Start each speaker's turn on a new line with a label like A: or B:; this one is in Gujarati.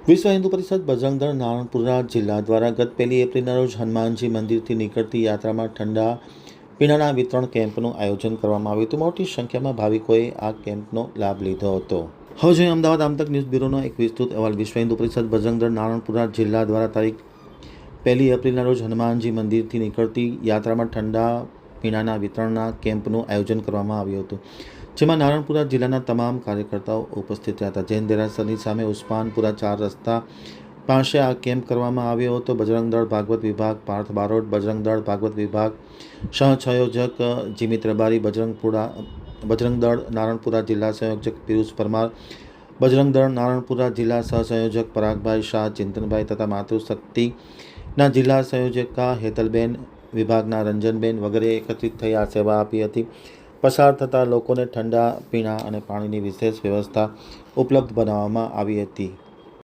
A: વિશ્વ હિન્દુ પરિષદ બજરંગ દળ નારણપુરા જિલ્લા દ્વારા ગત 1 એપ્રિલના રોજ હનુમાનજી મંદિરથી નીકળતી યાત્રામાં ઠંડા પીણાના વિતરણ કેમ્પનું આયોજન કરવામાં આવ્યું હતું. મોટી સંખ્યામાં ભાવિકોએ આ કેમ્પનો લાભ લીધો હતો. હવે જોઈએ અમદાવાદ આમતક ન્યૂઝ બ્યુરોનો એક વિસ્તૃત અહેવાલ. વિશ્વ હિન્દુ પરિષદ બજરંગ દળ નારણપુરા જિલ્લા દ્વારા તારીખ 1 એપ્રિલના રોજ હનુમાનજી મંદિરથી નીકળતી યાત્રામાં ઠંડા પીણાના વિતરણના કેમ્પનું આયોજન કરવામાં આવ્યું હતું, જેમાં નારણપુરા જિલ્લાના તમામ કાર્યકર્તાઓ ઉપસ્થિત રહ્યા હતા. જૈન દેરાસરની સામે ઉસ્માનપુરા 4 રસ્તા પાસે આ કેમ્પ કરવામાં આવ્યો હતો. બજરંગ દળ ભાગવત વિભાગ પાર્થ બારોટ, બજરંગ દળ ભાગવત વિભાગ સહસંયોજક જીમિત રબારી, બજરંગ દળ નારણપુરા જિલ્લા સંયોજક પિયુષ પરમાર, બજરંગ દળ નારણપુરા જિલ્લા સહસંયોજક પરાગભાઈ શાહ, ચિંતનભાઈ તથા માતૃશક્તિના જિલ્લા સંયોજકા હેતલબેન, વિભાગના રંજનબેન વગેરે એકત્રિત થઈ આ સેવા આપી હતી. પસાર થતા લોકોને ઠંડા પીણા અને પાણીની વિશેષ વ્યવસ્થા ઉપલબ્ધ બનાવવામાં આવી હતી.